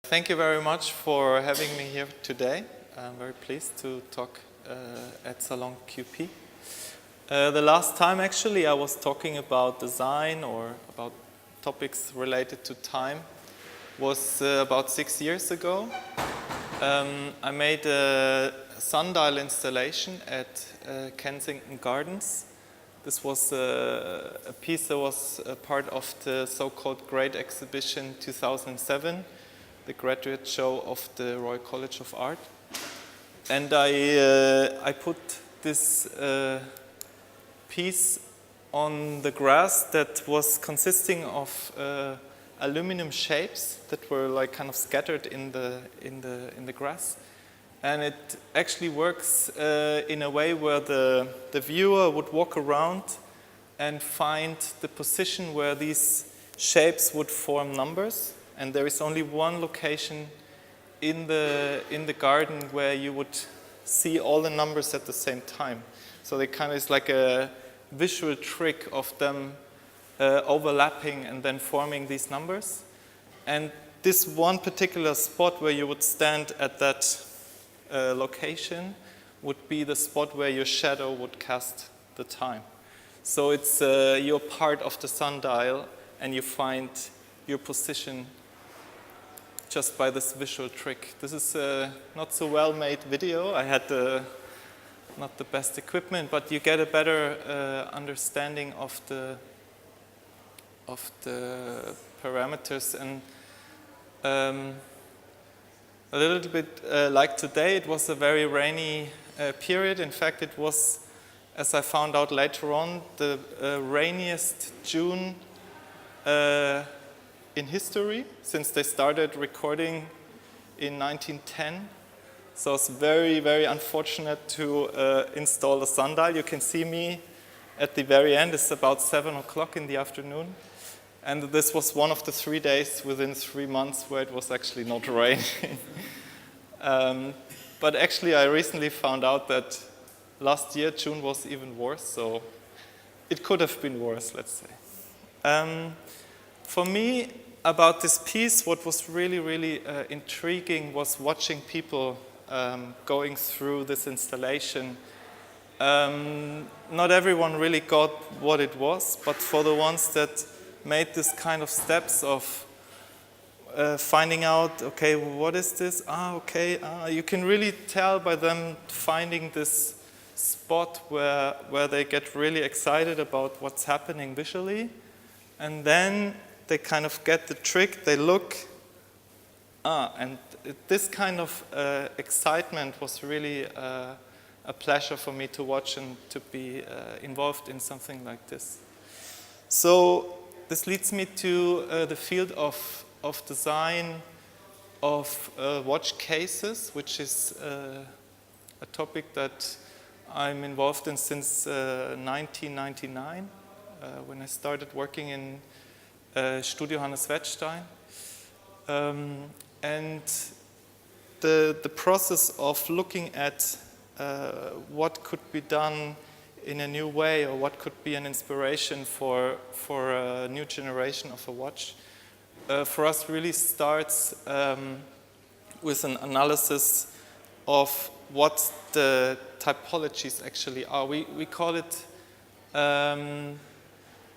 Thank you very much for having me here today. I'm very pleased to talk at SalonQP. The last time actually I was talking about design or about topics related to time was about 6 years ago. I made a sundial installation at Kensington Gardens. This was a piece that was a part of the so-called Great Exhibition 2007, the graduate show of the Royal College of Art. And I put this piece on the grass that was consisting of aluminum shapes that were like kind of scattered in the grass. And it actually works in a way where the viewer would walk around and find the position where these shapes would form numbers. And there is only one location in the garden where you would see all the numbers at the same time. So they kind of is like a visual trick of them overlapping and then forming these numbers. And this one particular spot where you would stand at that location would be the spot where your shadow would cast the time. So it's you're part of the sundial and you find your position just by this visual trick. This is a not so well made video. I had not the best equipment, but you get a better understanding of the parameters. And a little bit like today, it was a very rainy period. In fact, it was, as I found out later on, the rainiest June in history since they started recording in 1910. So it's very, very unfortunate to install the sundial. You can see me at the very end. It's about 7 o'clock in the afternoon. And this was one of the 3 days within 3 months where it was actually not raining. But actually, I recently found out that last year, June was even worse. So it could have been worse, let's say. For me, about this piece, what was really, really intriguing was watching people going through this installation. Not everyone really got what it was, but for the ones that made this kind of steps of finding out, okay, what is this? You can really tell by them finding this spot where they get really excited about what's happening visually, and then they kind of get the trick, they look, and this kind of excitement was really a pleasure for me to watch and to be involved in something like this. So this leads me to the field of design of watch cases, which is a topic that I'm involved in since 1999, when I started working in Studio Hannes Wettstein. And the process of looking at what could be done in a new way or what could be an inspiration for a new generation of a watch, for us really starts with an analysis of what the typologies actually are. We call it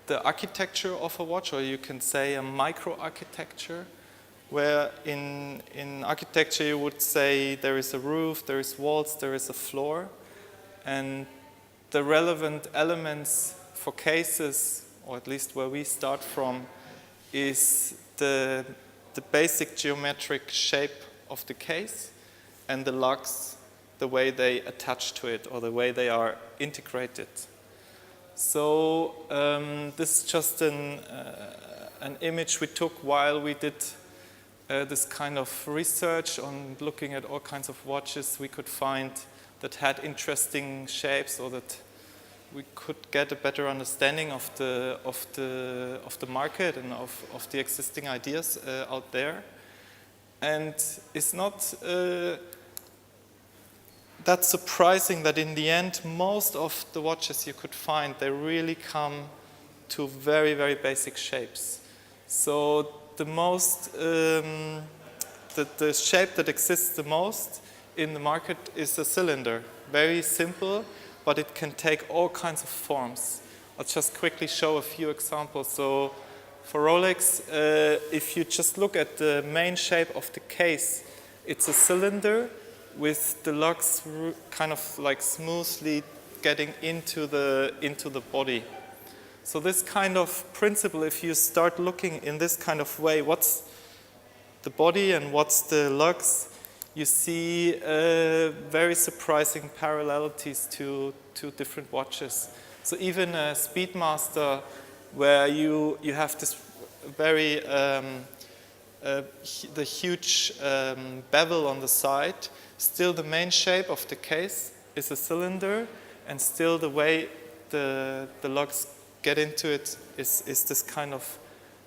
the architecture of a watch, or you can say a micro-architecture, where in architecture you would say there is a roof, there is walls, there is a floor, and the relevant elements for cases, or at least where we start from, is the basic geometric shape of the case and the lugs, the way they attach to it or the way they are integrated. So this is just an image we took while we did this kind of research on looking at all kinds of watches we could find that had interesting shapes, or that we could get a better understanding of the market and of the existing ideas out there. And it's not that's surprising that in the end, most of the watches you could find, they really come to very, very basic shapes. So the most the shape that exists the most in the market is a cylinder. Very simple, but it can take all kinds of forms. I'll just quickly show a few examples. So for Rolex, if you just look at the main shape of the case, it's a cylinder with the lugs kind of like smoothly getting into the body. So this kind of principle, if you start looking in this kind of way, what's the body and what's the lugs, you see very surprising parallelities to different watches. So even a Speedmaster, where you have this very the huge bevel on the side, still the main shape of the case is a cylinder, and still the way the lugs get into it is this kind of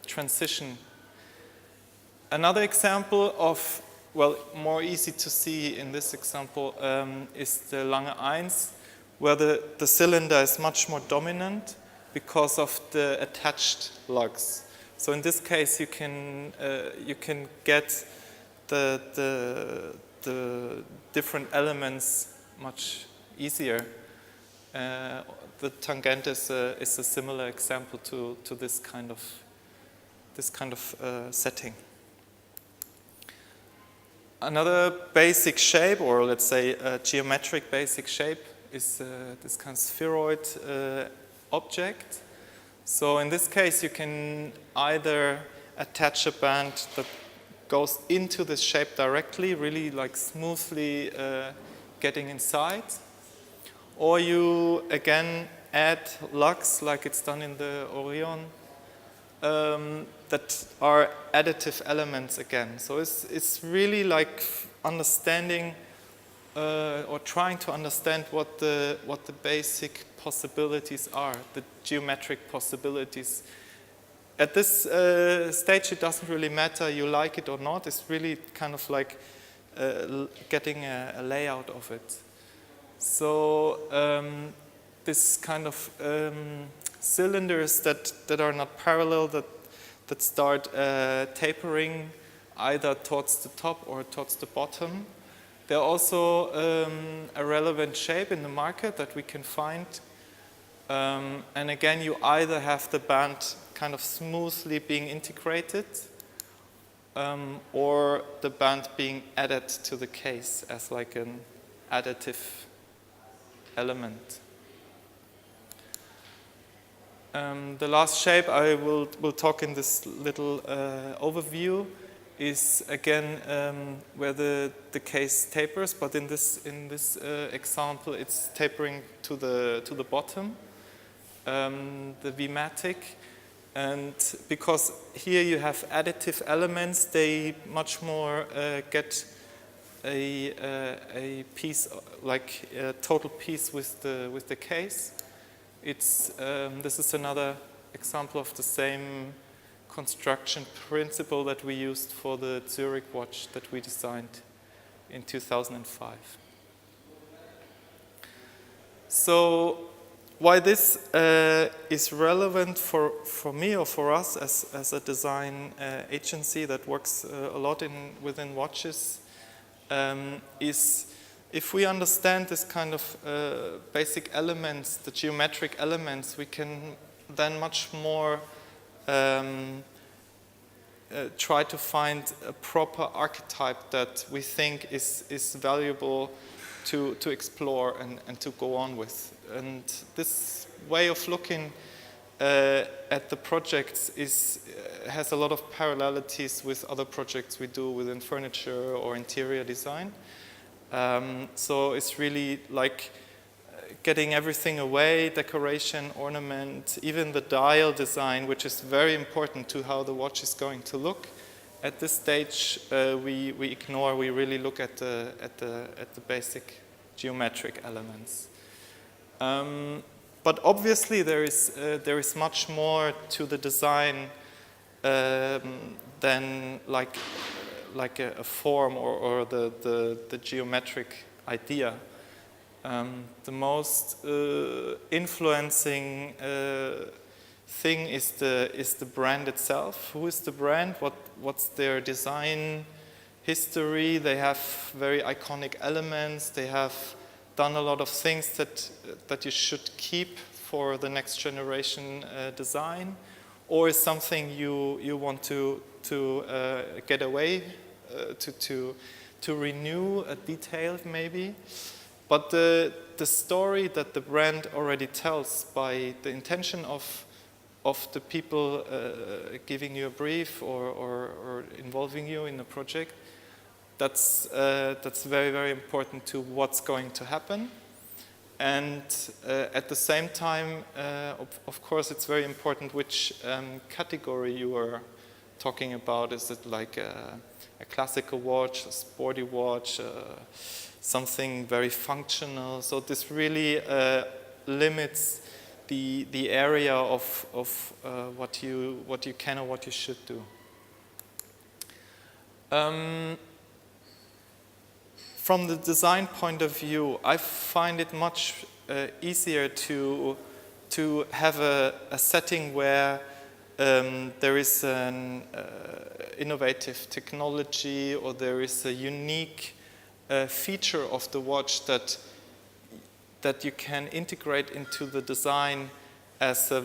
transition. Another example of, well, more easy to see in this example is the Lange 1, where the cylinder is much more dominant because of the attached lugs. So in this case, you can get the different elements much easier. The tangent is a similar example to this kind of setting. Another basic shape, or let's say a geometric basic shape, is this kind of spheroid object. So in this case, you can either attach a band that goes into this shape directly, really like smoothly getting inside, or you again add lugs like it's done in the Orion that are additive elements again. So it's really like understanding or trying to understand what the basic possibilities are, the geometric possibilities. At this stage, it doesn't really matter you like it or not. It's really kind of like getting a layout of it. So this kind of cylinders that are not parallel, that start tapering either towards the top or towards the bottom. They're also a relevant shape in the market that we can find. And again, you either have the band kind of smoothly being integrated or the band being added to the case as like an additive element. The last shape I will talk in this little overview is again where the case tapers, but in this example it's tapering to the bottom, the V-matic, and because here you have additive elements, they much more get a piece, like a total piece with the case. This is another example of the same construction principle that we used for the Zurich watch that we designed in 2005. So why this is relevant for me or for us as a design agency that works a lot within watches is if we understand this kind of basic elements, the geometric elements, we can then much more try to find a proper archetype that we think is valuable to explore and to go on with. And this way of looking at the projects has a lot of parallelities with other projects we do within furniture or interior design. So it's really like getting everything away, decoration, ornament, even the dial design, which is very important to how the watch is going to look. At this stage, we ignore. We really look at the basic geometric elements. But obviously, there is much more to the design than like a form or the geometric idea. The most influencing thing is the brand itself. Who is the brand? What's their design history, they have very iconic elements, they have done a lot of things that you should keep for the next generation design, or is something you want to get away, to renew a detail maybe. But the story that the brand already tells by the intention of the people giving you a brief or involving you in the project, that's very, very important to what's going to happen. And at the same time, of course, it's very important which category you are talking about. Is it like a classical watch, a sporty watch, something very functional? So this really limits the area of what you can or what you should do. From the design point of view, I find it much easier to have a setting where there is an innovative technology, or there is a unique feature of the watch that you can integrate into the design as a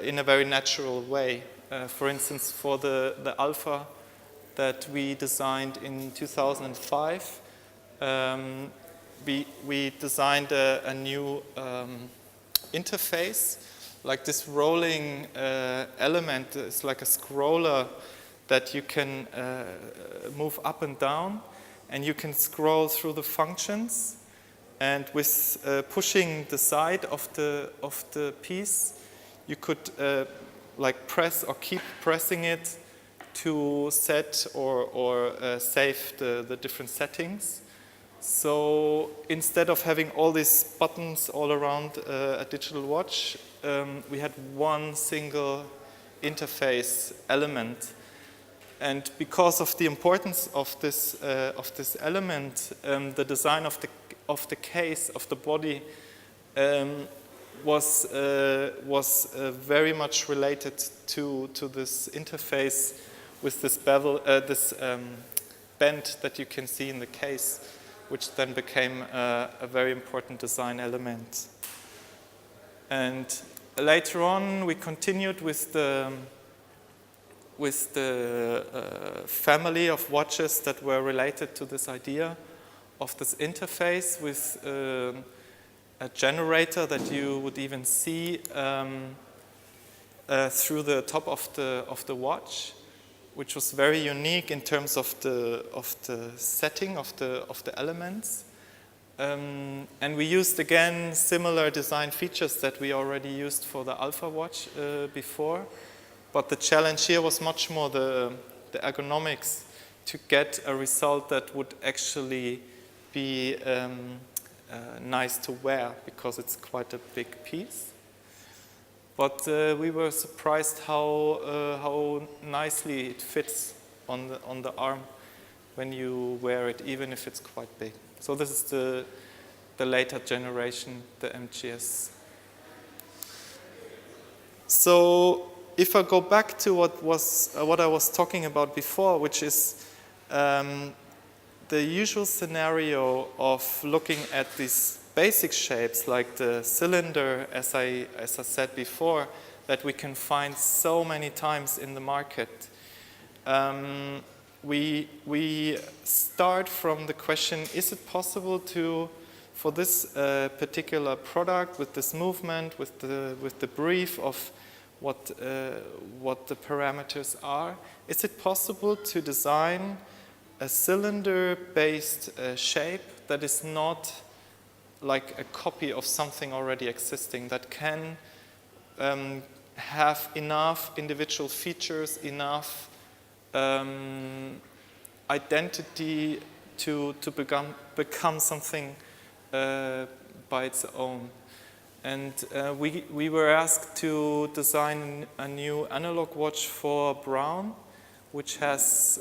in a very natural way. For instance, for the Alpha that we designed in 2005, we designed a new interface, like this rolling element. It's like a scroller that you can move up and down, and you can scroll through the functions. And with pushing the side of the piece, you could like press or keep pressing it to set or save the different settings. So instead of having all these buttons all around a digital watch, we had one single interface element. And because of the importance of this element, the design of the case, of the body, was very much related to this interface with this bevel, this bend that you can see in the case, which then became a very important design element. And later on, we continued with the family of watches that were related to this idea of this interface with a generator that you would even see through the top of the watch, which was very unique in terms of the setting of the elements. And we used again similar design features that we already used for the Alpha watch before, but the challenge here was much more the ergonomics, to get a result that would actually be nice to wear, because it's quite a big piece. But we were surprised how nicely it fits on the arm when you wear it, even if it's quite big. So this is the later generation, the MGS. So if I go back to what I was talking about before, which is the usual scenario of looking at these basic shapes, like the cylinder, as I said before, that we can find so many times in the market. We start from the question: is it possible for this particular product, with this movement, with the brief of what the parameters are, is it possible to design a cylinder-based shape that is not like a copy of something already existing, that can have enough individual features, enough identity to become something by its own? And we were asked to design a new analog watch for Braun, which has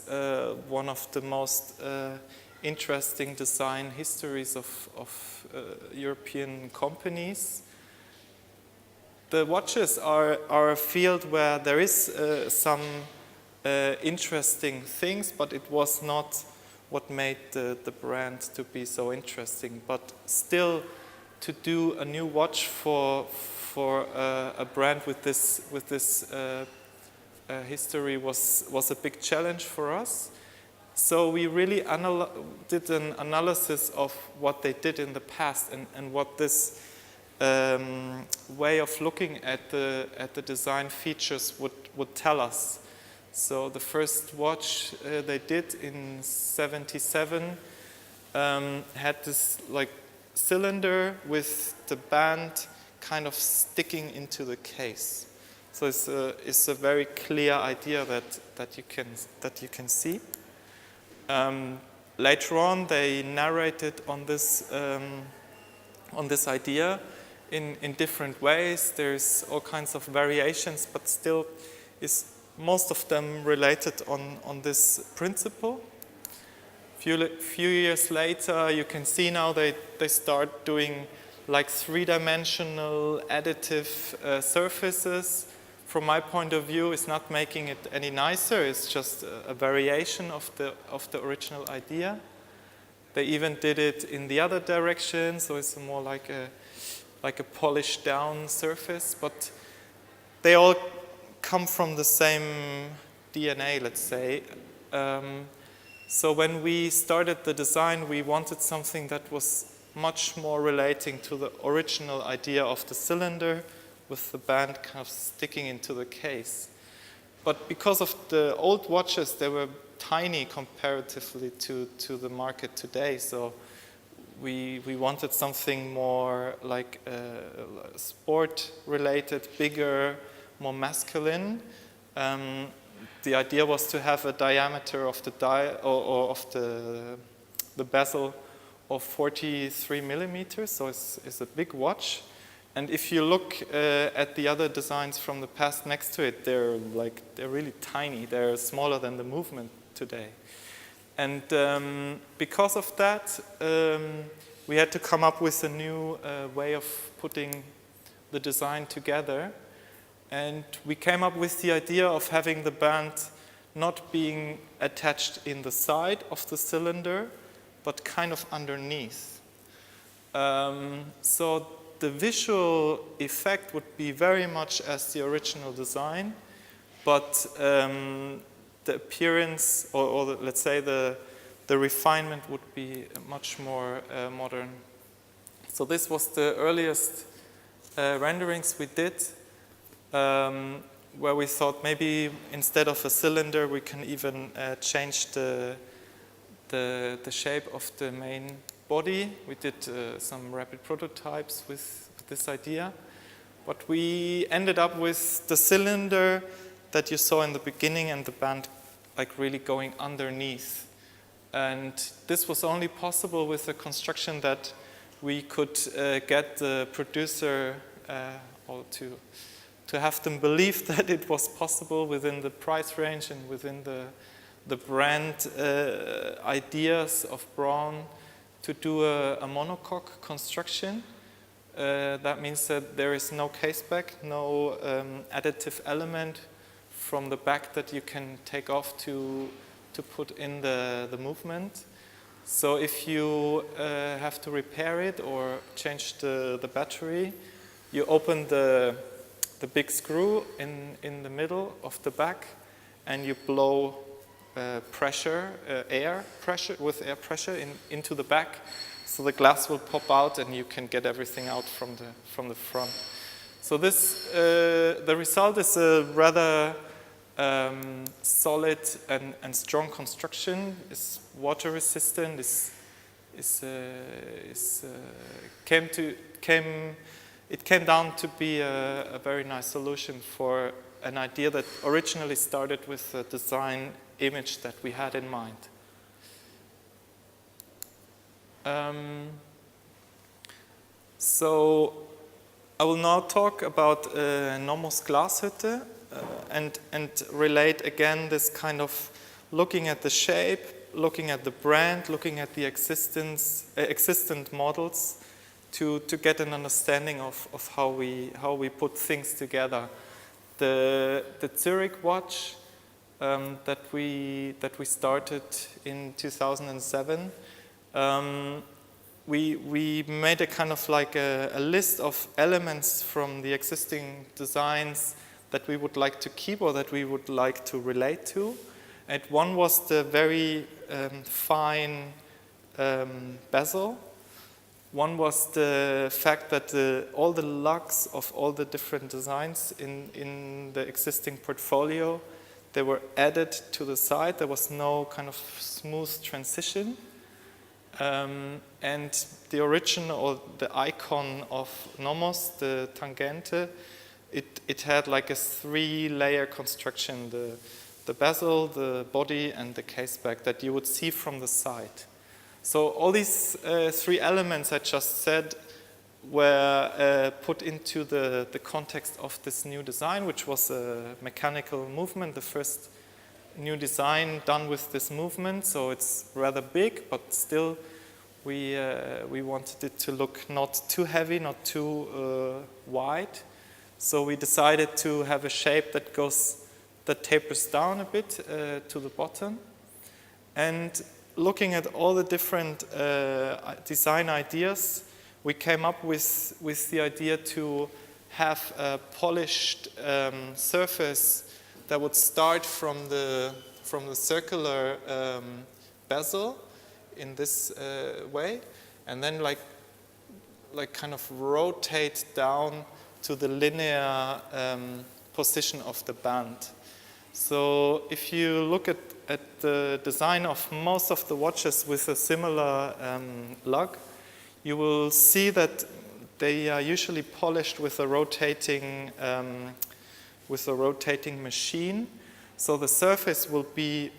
one of the most interesting design histories of European companies. The watches are a field where there is some interesting things, but it was not what made the brand to be so interesting. But still, to do a new watch for a brand with this history was a big challenge for us. So we really did an analysis of what they did in the past and what this way of looking at the design features would tell us. So the first watch they did in '77 had this like cylinder with the band kind of sticking into the case. So it's a very clear idea that you can see. Later on, they narrated on this idea in different ways. There's all kinds of variations, but still is most of them related on this principle. Few years later, you can see now they start doing like three-dimensional additive surfaces. From my point of view, it's not making it any nicer. It's just a variation of the original idea. They even did it in the other direction, so it's more like a polished down surface. But they all come from the same DNA, let's say. So when we started the design, we wanted something that was much more relating to the original idea of the cylinder, with the band kind of sticking into the case. But because of the old watches, they were tiny comparatively to the market today. So we wanted something more like sport-related, bigger, more masculine. The idea was to have a diameter of the of the bezel of 43 millimeters. So it's a big watch. And if you look at the other designs from the past next to it, they're really tiny. They're smaller than the movement today. And because of that, we had to come up with a new way of putting the design together. And we came up with the idea of having the band not being attached in the side of the cylinder, but kind of underneath. So the visual effect would be very much as the original design, but the appearance, or let's say the refinement would be much more modern. So this was the earliest renderings we did, where we thought maybe instead of a cylinder we can even change the shape of the main body. We did some rapid prototypes with this idea. But we ended up with the cylinder that you saw in the beginning and the band like really going underneath. And this was only possible with a construction that we could get the producer or to have them believe that it was possible within the price range and within the brand ideas of Braun to do a monocoque construction. That means that there is no case back, no additive element from the back that you can take off to put in the movement. So if you have to repair it or change the battery, you open the big screw in the middle of the back and you blow air pressure into the back, so the glass will pop out and you can get everything out from the front. So this the result is a rather solid and strong construction. It's water resistant. It came down to be a very nice solution for an idea that originally started with a design image that we had in mind. So I will now talk about Nomos Glashütte and relate again this kind of looking at the shape, looking at the brand, looking at the existent models to get an understanding of how we put things together. The Zurich watch that we started in 2007. We made a kind of like a list of elements from the existing designs that we would like to keep or that we would like to relate to. And one was the very fine bezel. One was the fact that all the lugs of all the different designs in the existing portfolio, they were added to the side. There was no kind of smooth transition. And the original, or the icon of Nomos, the tangente, it had like a 3-layer construction, the bezel, the body, and the case back that you would see from the side. So all these 3 elements I just said were put into the context of this new design, which was a mechanical movement, the first new design done with this movement. So it's rather big, but still we wanted it to look not too heavy, not too wide. So we decided to have a shape that tapers down a bit to the bottom. And looking at all the different design ideas, we came up with the idea to have a polished surface that would start from the circular bezel in this way, and then like kind of rotate down to the linear position of the band. So if you look at the design of most of the watches with a similar lug, you will see that they are usually polished with a rotating machine. So the surface will be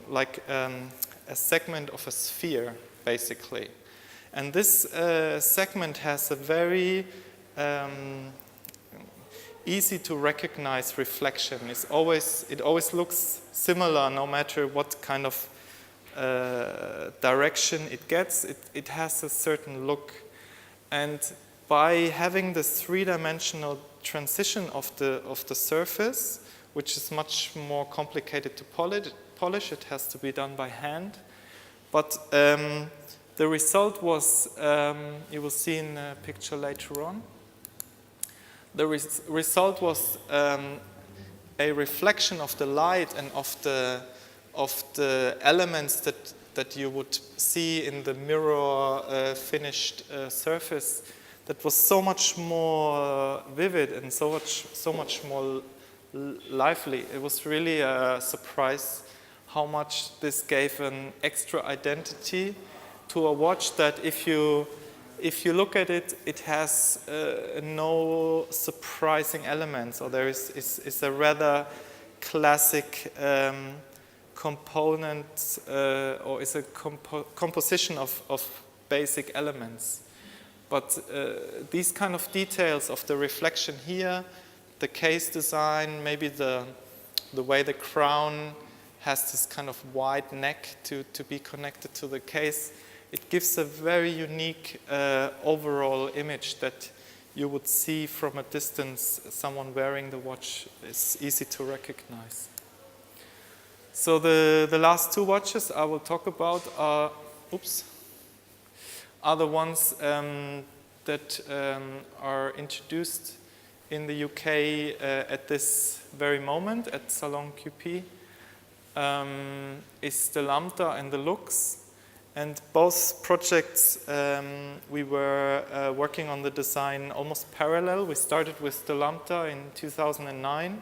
like a segment of a sphere, basically. And this segment has a very easy to recognize reflection. It always looks similar no matter what kind of direction it gets. It has a certain look. And by having this 3-dimensional transition of the surface, which is much more complicated to polish, it has to be done by hand. But the result was, you will see in a picture later on, the result was a reflection of the light and of the elements that you would see in the mirror finished surface that was so much more vivid and so much more lively. It was really a surprise how much this gave an extra identity to a watch that if you look at it, it has no surprising elements, or there is a rather classic component, or is a composition of basic elements. But these kind of details of the reflection here, the case design, maybe the way the crown has this kind of wide neck to be connected to the case, it gives a very unique overall image that you would see from a distance. Someone wearing the watch is easy to recognize. So the last 2 watches I will talk about are the ones that are introduced in the UK at this very moment at SalonQP. Is the Lambda and the Lux. And both projects, we were working on the design almost parallel. We started with the Lambda in 2009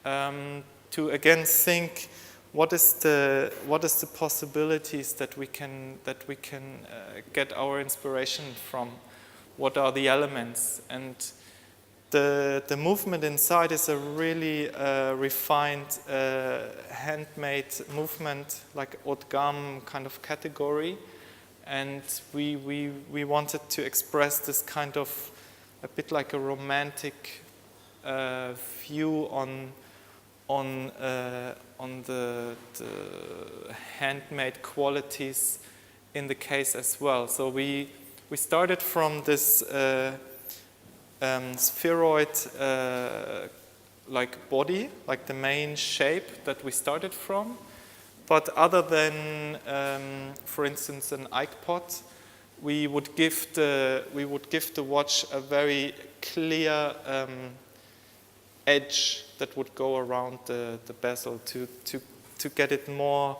to again think what is the possibilities that we can get our inspiration from. What are the elements? And the movement inside is a really refined handmade movement, like haute gamme kind of category, and we wanted to express this kind of a bit like a romantic view on the handmade qualities in the case as well. So we started from this spheroid like body, like the main shape that we started from. But other than, for instance, an iPod, we would give the watch a very clear edge that would go around the bezel to get it more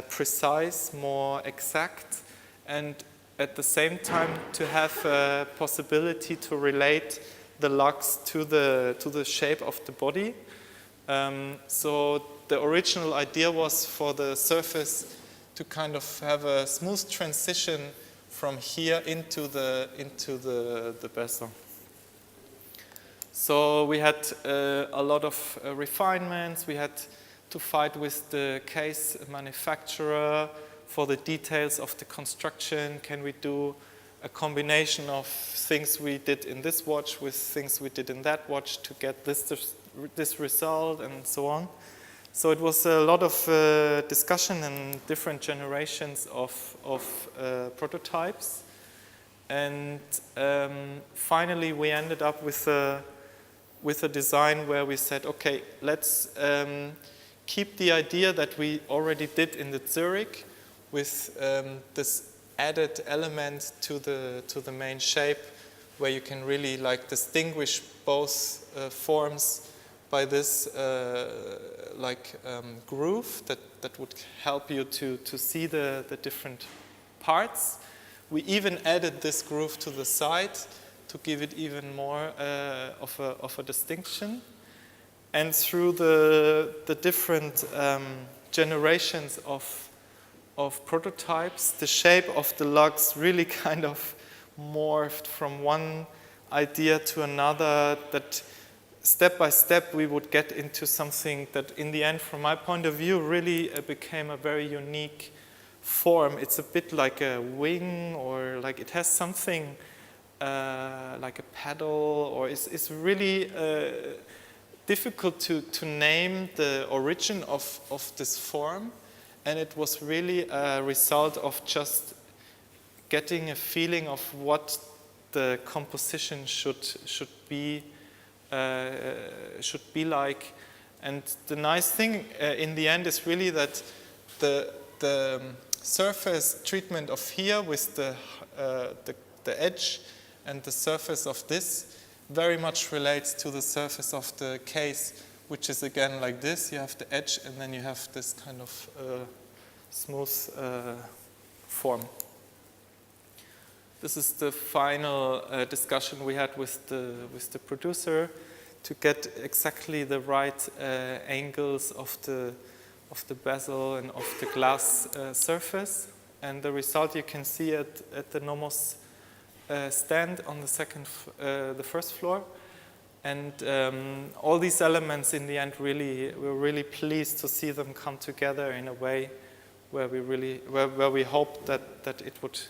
precise, more exact, and at the same time to have a possibility to relate the lugs to the shape of the body. So the original idea was for the surface to kind of have a smooth transition from here into the bezel. So we had a lot of refinements. We had to fight with the case manufacturer for the details of the construction. Can we do a combination of things we did in this watch with things we did in that watch to get this result, and so on. So it was a lot of discussion and different generations of prototypes. And finally we ended up with a design where we said, okay, let's keep the idea that we already did in the Zurich with this added element to the main shape, where you can really like distinguish both forms by this groove that would help you to see the different parts. We even added this groove to the side to give it even more of a distinction. And through the different generations of prototypes, the shape of the lugs really kind of morphed from one idea to another, that step by step we would get into something that in the end, from my point of view, really became a very unique form. It's a bit like a wing, or like it has something like a pedal, or it's really difficult to name the origin of this form. And it was really a result of just getting a feeling of what the composition should be like. And the nice thing in the end is really that the surface treatment of here with the edge and the surface of this very much relates to the surface of the case, which is again like this. You have the edge and then you have this kind of smooth form. This is the final discussion we had with the producer to get exactly the right angles of the bezel and of the glass surface. And the result you can see at the Nomos stand on the first floor. And all these elements in the end we're really pleased to see them come together in a way where we hope that it would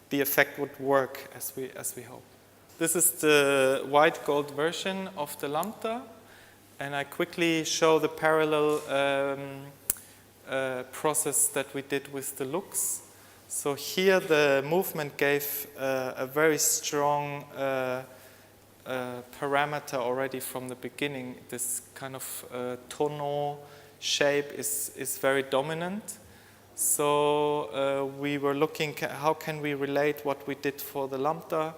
the effect would work as we hope. This is the white gold version of the Lambda, and I quickly show the parallel process that we did with the Lux. So here the movement gave a very strong parameter already from the beginning. This kind of tonneau shape is very dominant. So we were looking at how can we relate what we did for the Lambda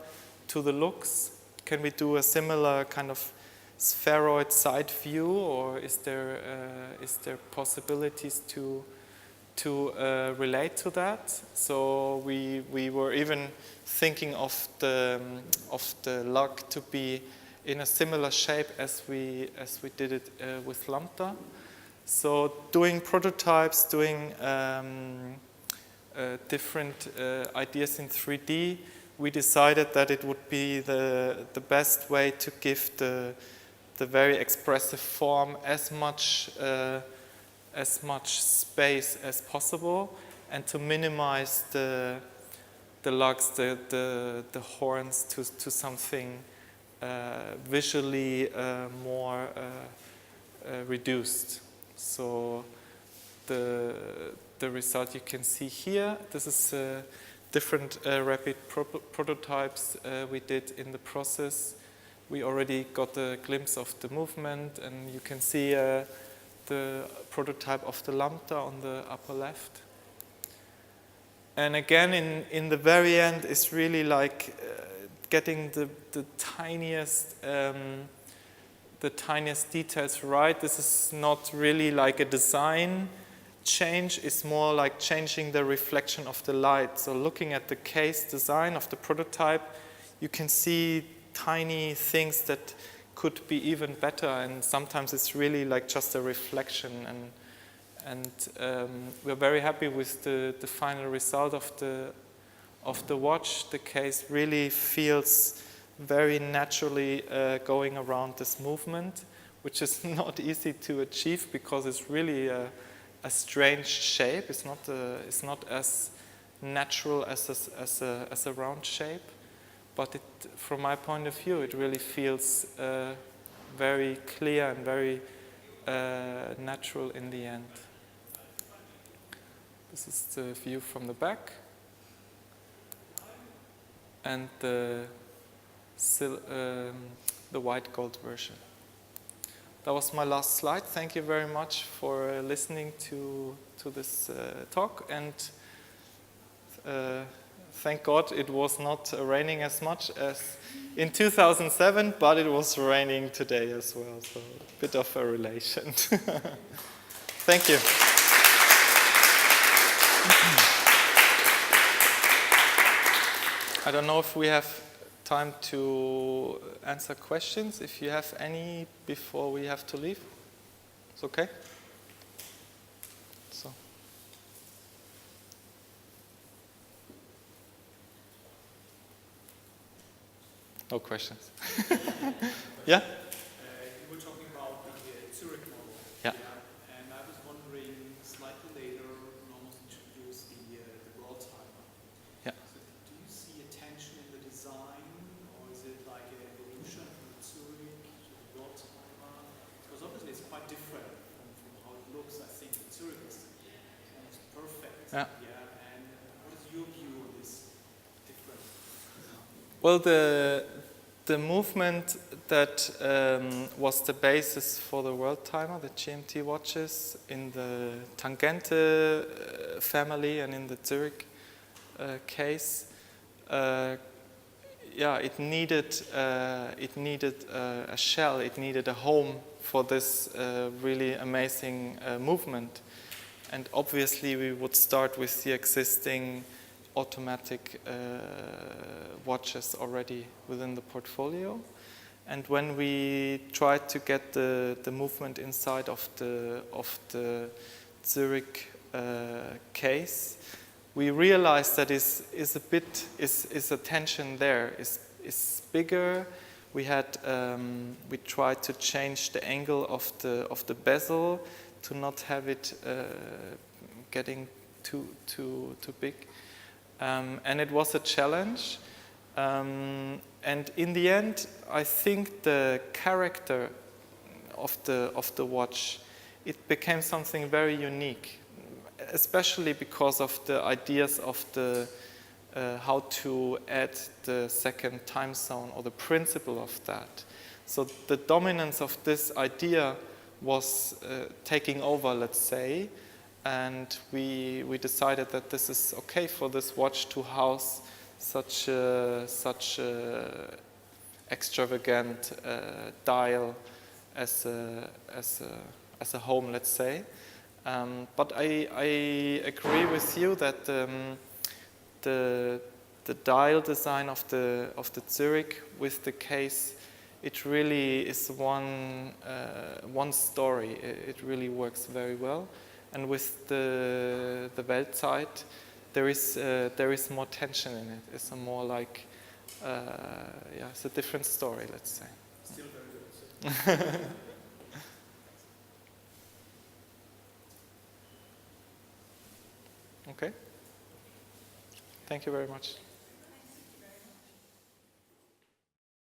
to the Lux. Can we do a similar kind of spheroid side view, or is there possibilities to relate to that? So we were even thinking of the lug to be in a similar shape as we did it with Lambda. So doing prototypes, doing different ideas in 3D, we decided that it would be the best way to give the very expressive form as much space as possible, and to minimize the lugs, the horns to something visually more reduced. So the result you can see here. This is different rapid prototypes we did in the process. we already got a glimpse of the movement, and you can see the prototype of the Lambda on the upper left. And again, in the very end, it's really like getting the tiniest details right. This is not really like a design change, it's more like changing the reflection of the light. So looking at the case design of the prototype, you can see tiny things that could be even better, and sometimes it's really like just a reflection, and we're very happy with the final result of the watch. The case really feels very naturally going around this movement, which is not easy to achieve because it's really a strange shape. It's not as natural as a round shape, but from my point of view, it really feels very clear and very natural in the end. This is the view from the back, and the white gold version. That was my last slide. Thank you very much for listening to this talk, and thank God it was not raining as much as in 2007, but it was raining today as well, so a bit of a relation. Thank you. I don't know if we have time to answer questions. If you have any before we have to leave, it's okay. So. No questions. Yeah? You were talking about the Zurich model. Yeah. And I was wondering, slightly later, Nomos introduced the world timer. Yeah. So do you see a tension in the design, or is it like an evolution from the Zurich to the world timer? Because obviously it's quite different from how it looks. I think the Zurich is almost perfect. Yeah. And what is your view on this difference? Well, the movement that was the basis for the world timer, the GMT watches, in the Tangente family and in the Zurich case, it needed a shell, it needed a home for this really amazing movement. And obviously we would start with the existing automatic watches already within the portfolio. And when we tried to get the movement inside of the Zurich case, we realized that is a tension there. Is bigger. We tried to change the angle of the bezel to not have it getting too big. And it was a challenge, and in the end, I think the character of the watch, it became something very unique, especially because of the ideas of the how to add the second time zone, or the principle of that. So the dominance of this idea was taking over, let's say. And we decided that this is okay for this watch to house such extravagant dial as a home, let's say. But I agree with you that the dial design of the Zurich with the case, it really is one story. It really works very well. And with the Weltzeit, there is more tension in it. It's a more like, it's a different story, let's say. Still very good. Okay. Thank you very much.